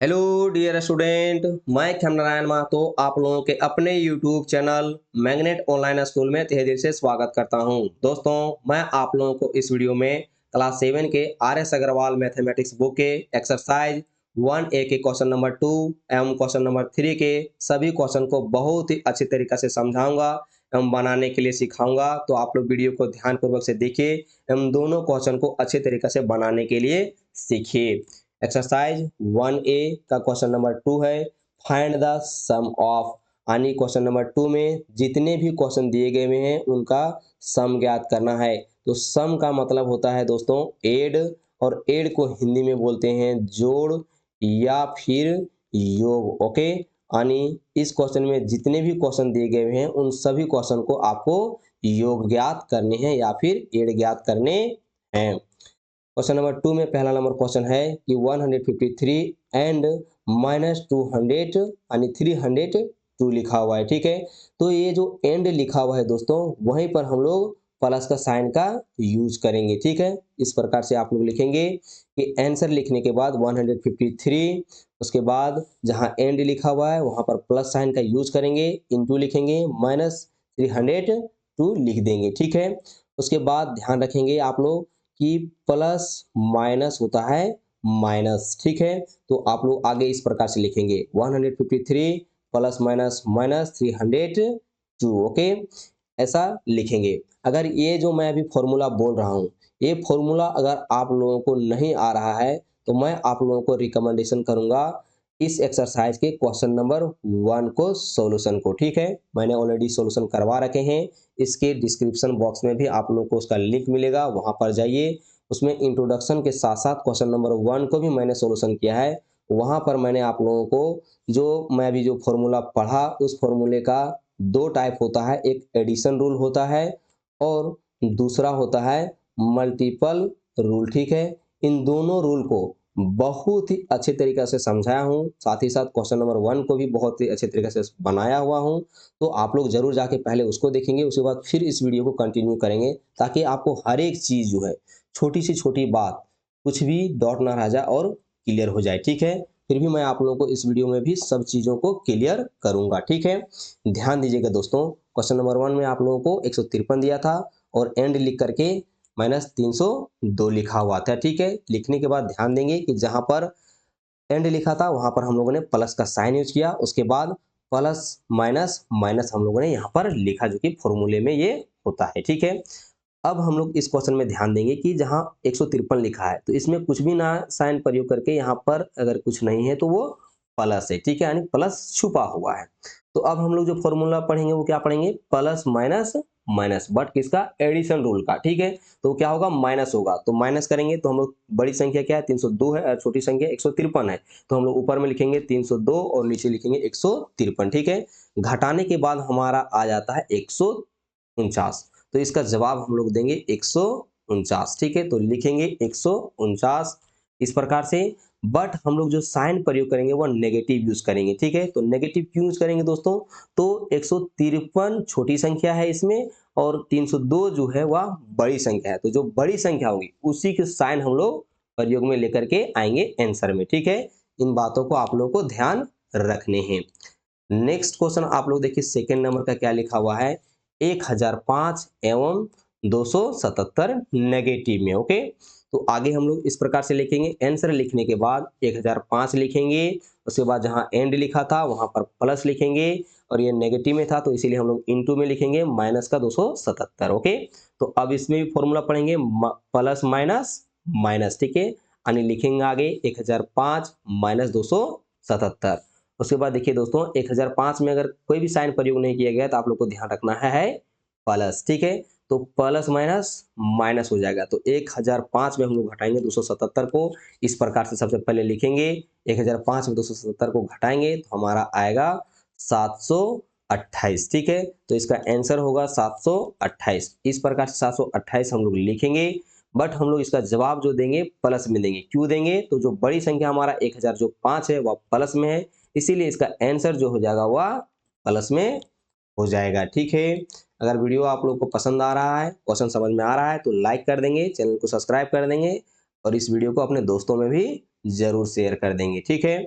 Hello dear student, मैं खंडनारायण महतो आप लोगों के अपने YouTube channel magnet online school में तहे दिल से स्वागत करता हूं। दोस्तों, मैं आप लोगों को इस वीडियो में क्लास 7 के RS अग्रवाल मैथमेटिक्स बुक के एक्सरसाइज 1A के क्वेश्चन नंबर 2 एवं क्वेश्चन नंबर 3 के सभी क्वेश्चन को बहुत ही अच्छी तरीके से समझाऊंगा एवं बनाने के लिए सिखाऊंगा। तो आप लोग वीडियो को ध्यानपूर्वक से देखिए एवं दोनों क्वेश्चन को अच्छे तरीके से बनाने के लिए सीखिए। एक्सरसाइज 1A का क्वेश्चन नंबर 2 है, फाइंड द सम ऑफ। यानी क्वेश्चन नंबर 2 में जितने भी क्वेश्चन दिए गए हुए हैं उनका सम ज्ञात करना है। तो सम का मतलब होता है दोस्तों एड, और एड को हिंदी में बोलते हैं जोड़ या फिर योग। ओके, यानी इस क्वेश्चन में जितने भी क्वेश्चन दिए गए हुए हैं उन सभी क्वेश्चन को आपको योग ज्ञात करने हैं या फिर एड ज्ञात करने हैं। क्वेश्चन नंबर 2 में पहला नंबर क्वेश्चन है कि 153 एंड -200 यानी 302 लिखा हुआ है। ठीक है, तो ये जो एंड लिखा हुआ है दोस्तों, वहीं पर हम लोग प्लस का साइन का यूज करेंगे। ठीक है, इस प्रकार से आप लोग लिखेंगे कि आंसर लिखने के बाद 153, उसके बाद जहां एंड लिखा हुआ है वहां पर प्लस साइन का यूज करेंगे, इनटू लिखेंगे, -302 लिख देंगे। ठीक है, उसके बाद ध्यान रखेंगे आप लोग कि प्लस माइनस होता है माइनस। ठीक है, तो आप लोग आगे इस प्रकार से लिखेंगे 153 प्लस माइनस -302। ओके, ऐसा लिखेंगे। अगर ये जो मैं अभी फॉर्मूला बोल रहा हूँ, ये फॉर्मूला अगर आप लोगों को नहीं आ रहा है तो मैं आप लोगों को रिकमेंडेशन करूंगा इस एक्सरसाइज के क्वेश्चन नंबर 1 को सॉल्यूशन को। ठीक है, मैंने ऑलरेडी सॉल्यूशन करवा रखे हैं, इसके डिस्क्रिप्शन बॉक्स में भी आप लोगों को उसका लिंक मिलेगा, वहां पर जाइए। उसमें इंट्रोडक्शन के साथ साथ क्वेश्चन नंबर 1 को भी मैंने सॉल्यूशन किया है। वहां पर मैंने आप लोगों को जो मैं अभी जो फॉर्मूला पढ़ा उस फॉर्मूले का दो टाइप होता है, एक एडिशन रूल होता है और दूसरा होता है मल्टीपल रूल। ठीक है, इन दोनों रूल को बहुत ही अच्छे तरीके से समझाया हूँ, साथ ही साथ क्वेश्चन नंबर 1 को भी बहुत ही अच्छे तरीके से बनाया हुआ हूँ। तो आप लोग जरूर जाके पहले उसको देखेंगे, उसके बाद फिर इस वीडियो को कंटिन्यू करेंगे, ताकि आपको हर एक चीज जो है, छोटी से छोटी बात, कुछ भी डाउट ना रह जाए और क्लियर हो जाए। ठीक है, फिर भी मैं आप लोगों को इस वीडियो में भी सब चीजों को क्लियर करूंगा। ठीक है, ध्यान दीजिएगा दोस्तों, क्वेश्चन नंबर 1 में आप लोगों को 153 दिया था और एंड लिख करके -302 लिखा हुआ था। ठीक है, लिखने के बाद ध्यान देंगे कि जहां पर एंड लिखा था वहां पर हम लोगों ने प्लस का साइन यूज किया, उसके बाद प्लस माइनस माइनस हम लोगों ने यहाँ पर लिखा, जो कि फॉर्मूले में ये होता है। ठीक है, अब हम लोग इस क्वेश्चन में ध्यान देंगे कि जहां 153 लिखा है तो इसमें कुछ भी ना साइन प्रयोग करके यहाँ पर अगर कुछ नहीं है तो वो प्लस है। ठीक है, यानी प्लस छुपा हुआ है। तो अब हम लोग जो फॉर्मूला पढ़ेंगे वो क्या पढ़ेंगे, प्लस माइनस माइनस, बट किसका, एडिशन रूल का। ठीक है, तो क्या होगा, माइनस होगा, तो माइनस करेंगे तो हम लोग बड़ी संख्या क्या है 302 है और छोटी संख्या 153 है, तो हम लोग ऊपर में लिखेंगे 302 और नीचे लिखेंगे 153। ठीक है, घटाने के बाद हमारा आ जाता है 149, तो इसका जवाब हम लोग देंगे 149। ठीक है, तो लिखेंगे 149 इस प्रकार से। बट हम लोग जो साइन प्रयोग करेंगे वो नेगेटिव यूज करेंगे। ठीक है, तो नेगेटिव क्यों यूज करेंगे दोस्तों, तो 153 छोटी संख्या है इसमें और 302 जो है वह बड़ी संख्या है, तो जो बड़ी संख्या होगी उसी के साइन हम लोग प्रयोग में लेकर के आएंगे आंसर में। ठीक है, इन बातों को आप लोगों को ध्यान रखने हैं। नेक्स्ट क्वेश्चन आप लोग देखिए, सेकेंड नंबर का क्या लिखा हुआ है, 1005 एवं 277 नेगेटिव में। ओके, तो आगे हम लोग इस प्रकार से लिखेंगे, आंसर लिखने के बाद 1005 लिखेंगे, उसके बाद जहां एंड लिखा था वहां पर प्लस लिखेंगे और ये नेगेटिव में था तो इसीलिए हम लोग इनटू में लिखेंगे माइनस का 277। ओके, तो अब इसमें भी फॉर्मूला पढ़ेंगे प्लस माइनस माइनस। ठीक है, यानी लिखेंगे आगे 1005 -277। उसके बाद देखिए दोस्तों, 1005 में अगर कोई भी साइन प्रयोग नहीं किया गया तो आप लोग को ध्यान रखना है प्लस। ठीक है, तो प्लस माइनस माइनस हो जाएगा, तो 1005 में हम लोग घटाएंगे 277 को, इस प्रकार से सबसे पहले लिखेंगे 1005 में 277 को घटाएंगे तो हमारा आएगा 728। ठीक है, तो इसका आंसर होगा 728। इस प्रकार से 728 हम लोग लिखेंगे, बट हम लोग इसका जवाब जो देंगे प्लस में देंगे। क्यों देंगे, तो जो बड़ी संख्या हमारा 1000 जो 5 है वह प्लस में है, इसीलिए इसका आंसर जो हो जाएगा वह प्लस में हो जाएगा। ठीक है, अगर वीडियो आप लोग को पसंद आ रहा है, क्वेश्चन समझ में आ रहा है तो लाइक कर देंगे, चैनल को सब्सक्राइब कर देंगे और इस वीडियो को अपने दोस्तों में भी जरूर शेयर कर देंगे। ठीक है,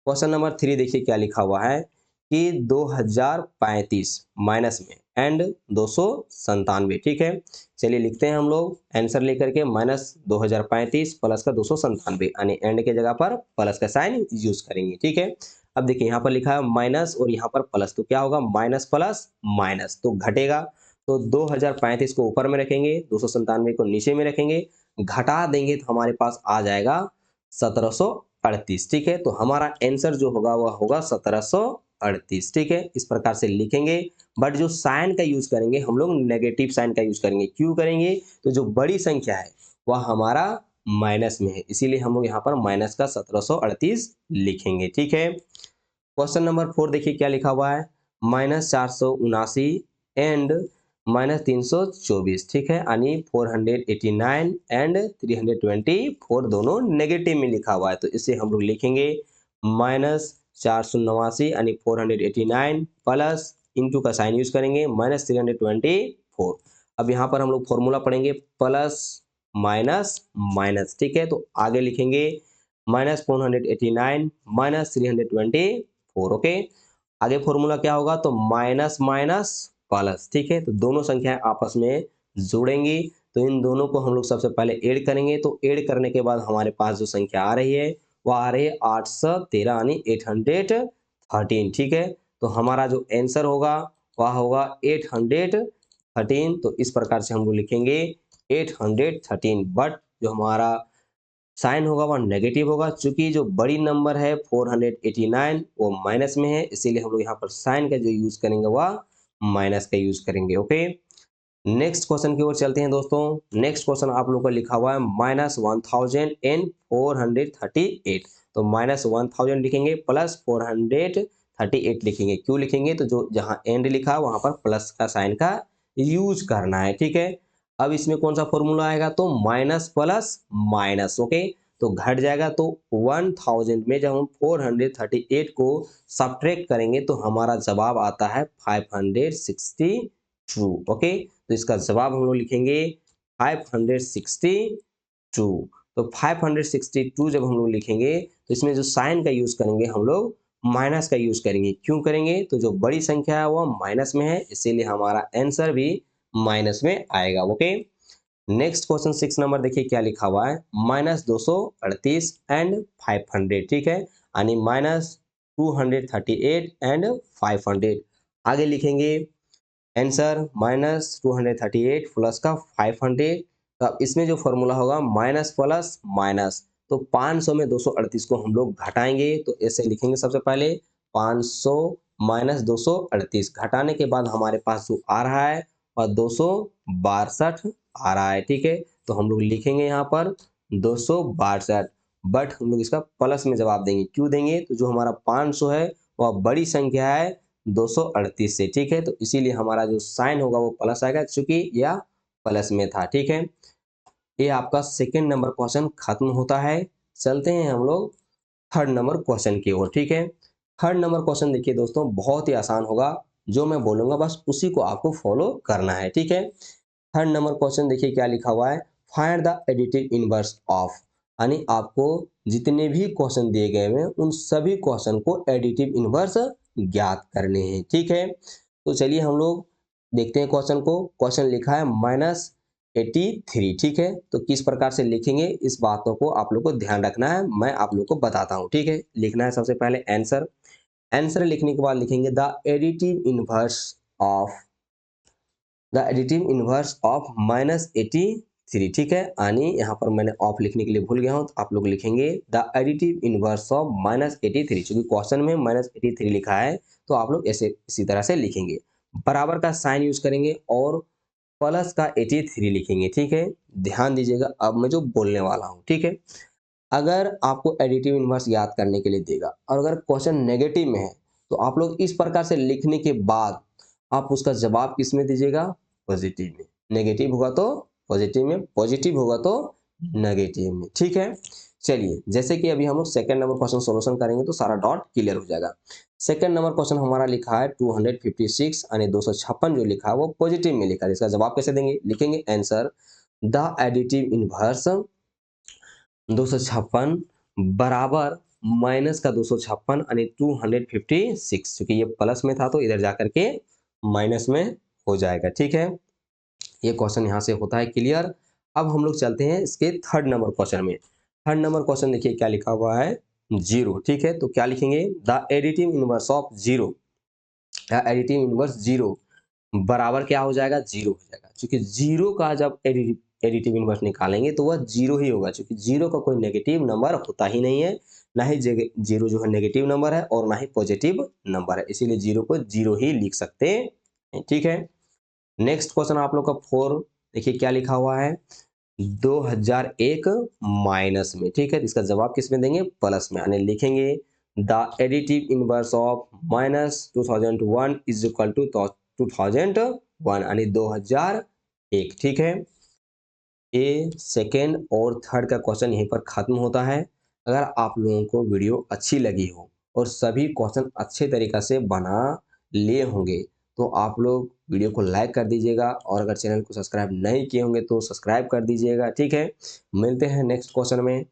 क्वेश्चन नंबर 3 देखिए क्या लिखा हुआ है कि 2035 माइनस में एंड 297, ठीक है। चलिए लिखते हैं हम लोग आंसर लेकर के -2035 प्लस का 297, यानी एंड के जगह पर प्लस का साइन यूज करेंगे, ठीक है। अब देखिए यहाँ पर लिखा है माइनस और यहाँ पर प्लस, तो क्या होगा माइनस प्लस माइनस तो घटेगा। तो 2035 को ऊपर में रखेंगे, 297 को नीचे में रखेंगे, घटा देंगे तो हमारे पास आ जाएगा 1738, ठीक है। तो हमारा आंसर जो होगा वह होगा 1738, ठीक है। इस प्रकार से लिखेंगे, बट जो साइन का यूज करेंगे हम लोग नेगेटिव साइन का यूज करेंगे। क्यों करेंगे? तो जो बड़ी संख्या है वह हमारा माइनस में है, इसीलिए हम लोग यहाँ पर माइनस का 1738 लिखेंगे, ठीक है। क्वेश्चन नंबर 4 देखिए क्या लिखा हुआ है, -479 एंड -324, ठीक है, यानी 489 एंड 324 दोनों नेगेटिव में लिखा हुआ है। तो इसे हम लोग लिखेंगे -489 यानी 489 प्लस इंटू का साइन यूज करेंगे -324। अब यहाँ पर हम लोग फॉर्मूला पढ़ेंगे प्लस माइनस माइनस, ठीक है। तो आगे लिखेंगे -489 -324, ओके। आगे फॉर्मूला क्या होगा? तो माइनस माइनस प्लस, ठीक है। तो दोनों संख्याएं आपस में जोड़ेंगी, तो इन दोनों को हम लोग सबसे पहले ऐड करेंगे। तो ऐड करने के बाद हमारे पास जो संख्या आ रही है वह आ रही है 813 यानी 813, ठीक है। तो हमारा जो आंसर होगा वह होगा 813। तो इस प्रकार से हम लोग लिखेंगे 813, बट जो हमारा साइन होगा वह नेगेटिव होगा, क्योंकि जो बड़ी नंबर है 489 वो माइनस में है, इसीलिए हम लोग यहाँ पर साइन का जो यूज करेंगे वह माइनस का यूज करेंगे, ओके। नेक्स्ट क्वेश्चन की ओर चलते हैं दोस्तों। नेक्स्ट क्वेश्चन आप लोगों का लिखा हुआ है -1438। तो -1000 लिखेंगे प्लस 438 लिखेंगे। क्यों लिखेंगे? तो जो जहाँ एंड लिखा है वहां पर प्लस का साइन का यूज करना है, ठीक है। अब इसमें कौन सा फॉर्मूला आएगा? तो माइनस प्लस माइनस, ओके। तो घट जाएगा, तो 1000 में जब हम 438 को सब्ट्रैक्ट करेंगे तो हमारा जवाब आता है 562, ओके। तो इसका जवाब हम लोग लिखेंगे 562। तो 562 जब हम लोग लिखेंगे तो इसमें जो साइन का यूज करेंगे हम लोग माइनस का यूज करेंगे। क्यों करेंगे? तो जो बड़ी संख्या है वह माइनस में है, इसीलिए हमारा आंसर भी माइनस में आएगा, ओके। नेक्स्ट क्वेश्चन 6 नंबर देखिए क्या लिखा हुआ है, -238 एंड 500, ठीक है, यानी -238 एंड 500। आगे लिखेंगे आंसर -238 प्लस का 500। तो अब इसमें जो फॉर्मूला होगा माइनस प्लस माइनस, तो 500 में 238 को हम लोग घटाएंगे। तो ऐसे लिखेंगे सबसे पहले 500 माइनस 238, घटाने के बाद हमारे पास जो आ रहा है और 262 आ रहा है, ठीक है। तो हम लोग लिखेंगे यहाँ पर 262, बट हम लोग इसका प्लस में जवाब देंगे। क्यों देंगे? तो जो हमारा 500 है वह बड़ी संख्या है 238 से, ठीक है। तो इसीलिए हमारा जो साइन होगा वो प्लस आएगा, क्योंकि यह प्लस में था, ठीक है। ये आपका सेकेंड नंबर क्वेश्चन खत्म होता है। चलते हैं हम लोग थर्ड नंबर क्वेश्चन की ओर, ठीक है। थर्ड नंबर क्वेश्चन देखिए दोस्तों, बहुत ही आसान होगा, जो मैं बोलूंगा बस उसी को आपको फॉलो करना है, ठीक है। थर्ड नंबर क्वेश्चन देखिए क्या लिखा हुआ है, find the additive inverse of, यानी आपको जितने भी क्वेश्चन दिए गए हैं उन सभी क्वेश्चन को एडिटिव इनवर्स ज्ञात करने हैं, ठीक है। तो चलिए हम लोग देखते हैं क्वेश्चन को। क्वेश्चन लिखा है -83, ठीक है। तो किस प्रकार से लिखेंगे इस बातों को आप लोग को ध्यान रखना है, मैं आप लोग को बताता हूँ, ठीक है। लिखना है सबसे पहले आंसर। आंसर लिखने के बाद लिखेंगे the additive inverse of, the additive inverse of -83, ठीक है। यानी यहाँ पर मैंने ऑफ लिखने के लिए भूल गया हूँ, तो आप लोग लिखेंगे द एडिटिव इनवर्स ऑफ -83, क्योंकि क्वेश्चन में -83 लिखा है, तो आप लोग ऐसे इसी तरह से लिखेंगे। बराबर का साइन यूज करेंगे और प्लस का 83 लिखेंगे, ठीक है। ध्यान दीजिएगा अब मैं जो बोलने वाला हूँ, ठीक है। अगर आपको एडिटिव इनवर्स याद करने के लिए देगा और अगर क्वेश्चन नेगेटिव में है, तो आप लोग इस प्रकार से लिखने के बाद आप उसका जवाब किस में दीजिएगा? पॉजिटिव में। नेगेटिव होगा तो पॉजिटिव में, पॉजिटिव होगा तो नेगेटिव में, ठीक है। चलिए जैसे कि अभी हम लोग सेकंड नंबर क्वेश्चन सॉल्यूशन करेंगे तो सारा डॉट क्लियर हो जाएगा। सेकंड नंबर क्वेश्चन हमारा लिखा है 256 यानी 256 जो लिखा है वो पॉजिटिव में लिखा है। इसका जवाब कैसे देंगे? लिखेंगे आंसर द एडिटिव इनवर्स 256 बराबर माइनस का 256 यानी 256, क्योंकि ये प्लस में था तो इधर जाकर के माइनस में हो जाएगा। ठीक है, ये क्वेश्चन यहाँ से होता है क्लियर। अब हम लोग चलते हैं इसके थर्ड नंबर क्वेश्चन में। थर्ड नंबर क्वेश्चन देखिए क्या लिखा हुआ है, जीरो। ठीक है, तो क्या लिखेंगे, the additive inverse of zero, the additive inverse zero बराबर क्या हो जाएगा, जीरो हो जाएगा। क्योंकि जीरो का जब एडिटिव इनवर्स निकालेंगे तो वह जीरो ही होगा, क्योंकि जीरो का कोई नेगेटिव नंबर होता ही नहीं है, ना ही जीरो जो है नेगेटिव नंबर है और ना ही पॉजिटिव नंबर है, इसीलिए जीरो को जीरो ही लिख सकते हैं। ठीक है, नेक्स्ट क्वेश्चन आप लोग का फोर, देखिए क्या लिखा हुआ है, 2001 माइनस में। ठीक है, इसका जवाब किस में देंगे, प्लस में, यानी लिखेंगे the additive inverse of minus 2001 is equal to 2001 यानी 2001। ठीक है, ये सेकेंड और थर्ड का क्वेश्चन यहीं पर खत्म होता है। अगर आप लोगों को वीडियो अच्छी लगी हो और सभी क्वेश्चन अच्छे तरीक़े से बना लिए होंगे तो आप लोग वीडियो को लाइक कर दीजिएगा, और अगर चैनल को सब्सक्राइब नहीं किए होंगे तो सब्सक्राइब कर दीजिएगा। ठीक है, मिलते हैं नेक्स्ट क्वेश्चन में।